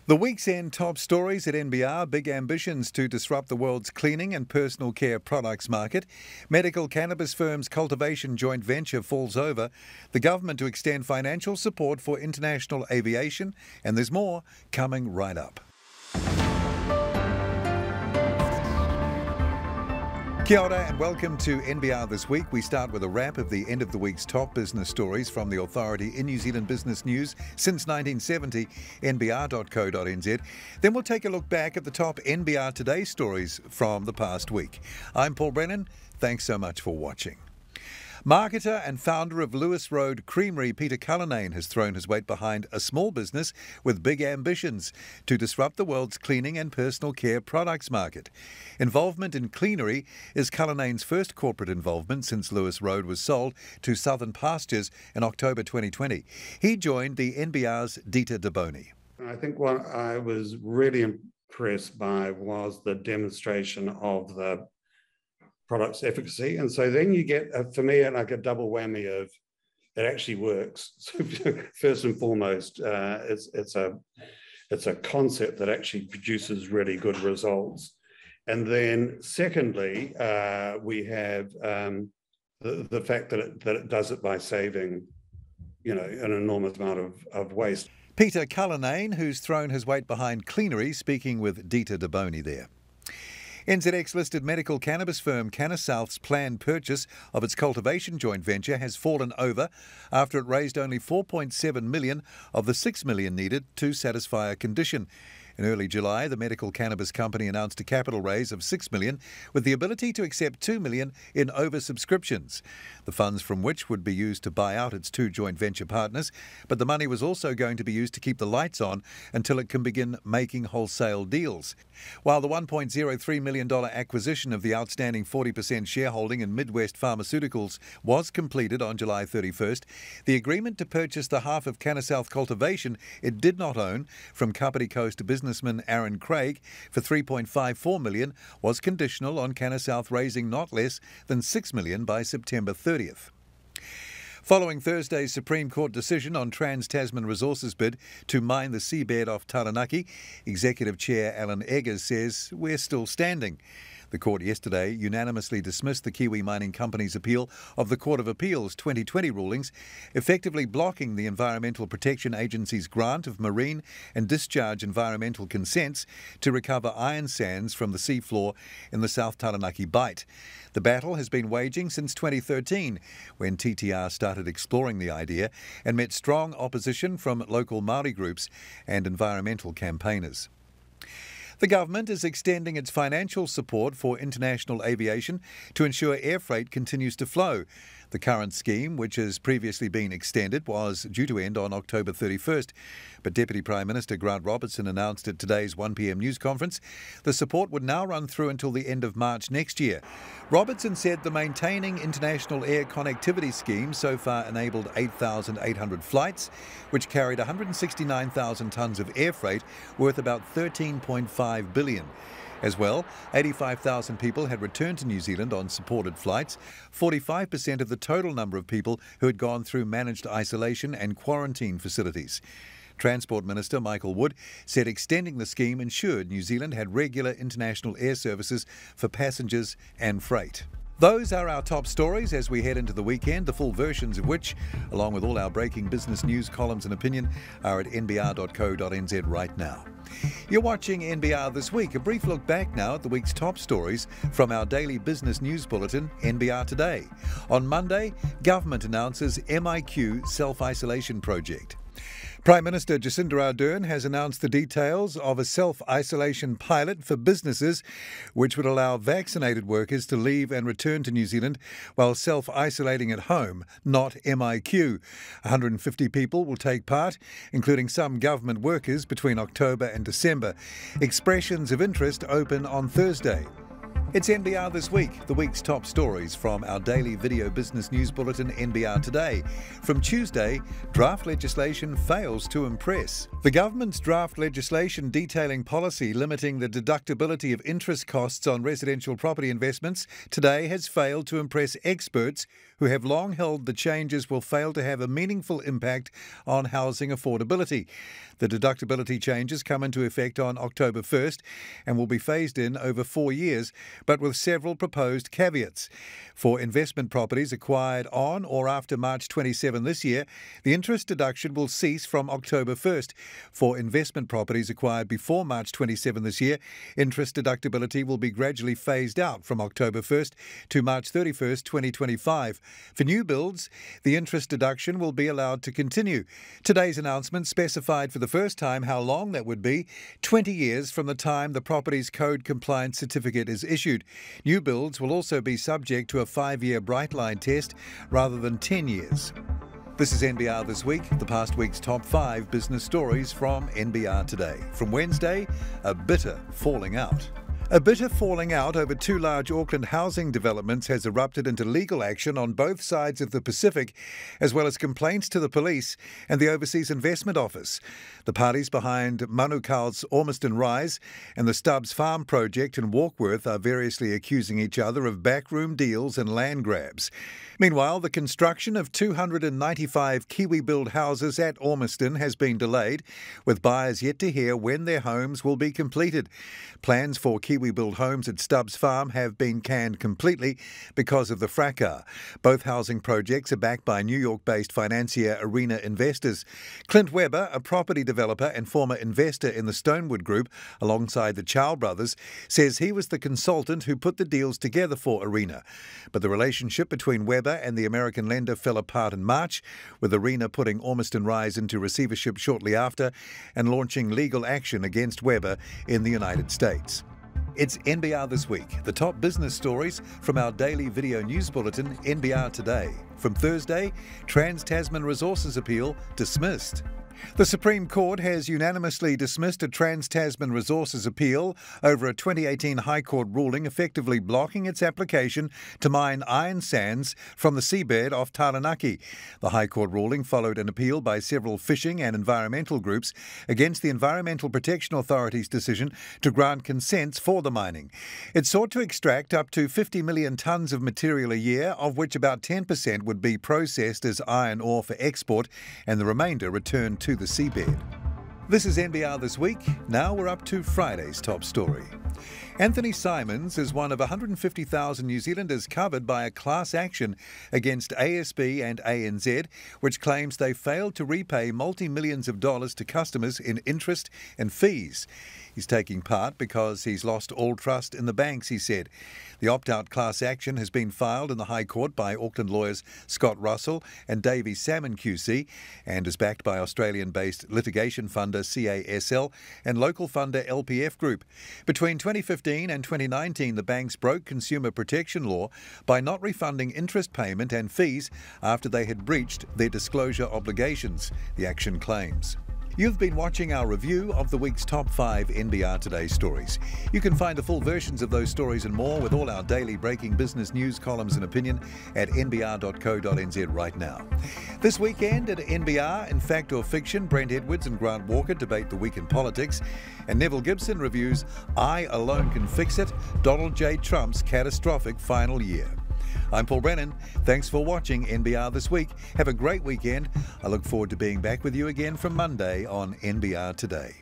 The week's end top stories at NBR: big ambitions to disrupt the world's cleaning and personal care products market. Medical cannabis firms' cultivation joint venture falls over. The government to extend financial support for international aviation. And there's more coming right up. Kia ora and welcome to NBR This Week. We start with a wrap of the end of the week's top business stories from the authority in New Zealand business news since 1970, nbr.co.nz. Then we'll take a look back at the top NBR Today stories from the past week. I'm Paul Brennan. Thanks so much for watching. Marketer and founder of Lewis Road Creamery, Peter Cullinane, has thrown his weight behind a small business with big ambitions to disrupt the world's cleaning and personal care products market. Involvement in cleanery is Cullinane's first corporate involvement since Lewis Road was sold to Southern Pastures in October 2020. He joined the NBR's Dita Deboni. I think what I was really impressed by was the demonstration of the product's efficacy. And so then you get, for me, like a double whammy of it actually works. So first and foremost, it's a concept that actually produces really good results. And then secondly, we have the fact that it does it by saving, an enormous amount of waste. Peter Cullinane, who's thrown his weight behind cleanery, speaking with Dita Deboni there. NZX-listed medical cannabis firm CannaSouth's planned purchase of its cultivation joint venture has fallen over after it raised only $4.7 million of the $6 million needed to satisfy a condition. In early July, the medical cannabis company announced a capital raise of $6 million with the ability to accept $2 million in oversubscriptions, the funds from which would be used to buy out its two joint venture partners. But the money was also going to be used to keep the lights on until it can begin making wholesale deals. While the $1.03 million acquisition of the outstanding 40% shareholding in Midwest Pharmaceuticals was completed on July 31st, the agreement to purchase the half of CannaSouth cultivation it did not own from Kapiti Coast businessman Aaron Craig for $3.54 million was conditional on CannaSouth raising not less than $6 million by September 30th. Following Thursday's Supreme Court decision on Trans-Tasman Resources bid to mine the seabed off Taranaki, Executive Chair Alan Eggers says we're still standing. The court yesterday unanimously dismissed the Kiwi Mining Company's appeal of the Court of Appeal's 2020 rulings, effectively blocking the Environmental Protection Agency's grant of marine and discharge environmental consents to recover iron sands from the seafloor in the South Taranaki Bight. The battle has been waging since 2013, when TTR started exploring the idea and met strong opposition from local Māori groups and environmental campaigners. The government is extending its financial support for international aviation to ensure air freight continues to flow. The current scheme, which has previously been extended, was due to end on October 31st. But Deputy Prime Minister Grant Robertson announced at today's 1 p.m. news conference the support would now run through until the end of March next year. Robertson said the Maintaining International Air Connectivity scheme so far enabled 8,800 flights, which carried 169,000 tonnes of air freight worth about $13.5 billion. As well, 85,000 people had returned to New Zealand on supported flights, 45% of the total number of people who had gone through managed isolation and quarantine facilities. Transport Minister Michael Wood said extending the scheme ensured New Zealand had regular international air services for passengers and freight. Those are our top stories as we head into the weekend, the full versions of which, along with all our breaking business news, columns and opinion, are at nbr.co.nz right now. You're watching NBR This Week, a brief look back now at the week's top stories from our daily business news bulletin, NBR Today. On Monday, government announces MIQ Self-Isolation Project. Prime Minister Jacinda Ardern has announced the details of a self-isolation pilot for businesses which would allow vaccinated workers to leave and return to New Zealand while self-isolating at home, not MIQ. 150 people will take part, including some government workers, between October and December. Expressions of interest open on Thursday. It's NBR This Week, the week's top stories from our daily video business news bulletin, NBR Today. From Tuesday, draft legislation fails to impress. The government's draft legislation detailing policy limiting the deductibility of interest costs on residential property investments today has failed to impress experts who have long held the changes will fail to have a meaningful impact on housing affordability. The deductibility changes come into effect on October 1st and will be phased in over 4 years, but with several proposed caveats. For investment properties acquired on or after March 27 this year, the interest deduction will cease from October 1st. For investment properties acquired before March 27 this year, interest deductibility will be gradually phased out from October 1st to March 31st, 2025. For new builds, the interest deduction will be allowed to continue. Today's announcement specified for the first time how long that would be, 20 years from the time the property's code compliance certificate is issued. New builds will also be subject to a 5-year bright line test rather than 10 years. This is NBR This Week, the past week's top 5 business stories from NBR Today. From Wednesday, a bitter falling out. A bitter falling out over 2 large Auckland housing developments has erupted into legal action on both sides of the Pacific, as well as complaints to the police and the Overseas Investment Office. The parties behind Manuka's Ormiston Rise and the Stubbs Farm project in Warkworth are variously accusing each other of backroom deals and land grabs. Meanwhile, the construction of 295 Kiwi-built houses at Ormiston has been delayed, with buyers yet to hear when their homes will be completed. Plans for Kiwi-built homes at Stubbs Farm have been canned completely because of the fracas. Both housing projects are backed by New York-based financier Arena Investors. Clint Webber, a property developer and former investor in the Stonewood Group, alongside the Chow brothers, says he was the consultant who put the deals together for Arena. But the relationship between Webber and the American lender fell apart in March, with Arena putting Ormiston Rise into receivership shortly after and launching legal action against Webber in the United States. It's NBR This Week, the top business stories from our daily video news bulletin, NBR Today. From Thursday, Trans-Tasman Resources Appeal dismissed. The Supreme Court has unanimously dismissed a Trans-Tasman Resources appeal over a 2018 High Court ruling effectively blocking its application to mine iron sands from the seabed off Taranaki. The High Court ruling followed an appeal by several fishing and environmental groups against the Environmental Protection Authority's decision to grant consents for the mining. It sought to extract up to 50 million tonnes of material a year, of which about 10% would be processed as iron ore for export and the remainder returned to the seabed. This is NBR This Week. Now we're up to Friday's top story. Anthony Simons is one of 150,000 New Zealanders covered by a class action against ASB and ANZ, which claims they failed to repay multi-millions of dollars to customers in interest and fees. He's taking part because he's lost all trust in the banks, he said. The opt-out class action has been filed in the High Court by Auckland lawyers Scott Russell and Davey Salmon QC and is backed by Australian-based litigation funder CASL and local funder LPF Group. Between 2015 and 2019, the banks broke consumer protection law by not refunding interest payment and fees after they had breached their disclosure obligations, the action claims. You've been watching our review of the week's top 5 NBR Today stories. You can find the full versions of those stories and more with all our daily breaking business news, columns and opinion at nbr.co.nz right now. This weekend at NBR, in fact or fiction, Brent Edwards and Grant Walker debate the week in politics, and Neville Gibson reviews I Alone Can Fix It, Donald J. Trump's catastrophic final year. I'm Paul Brennan. Thanks for watching NBR This Week. Have a great weekend. I look forward to being back with you again from Monday on NBR Today.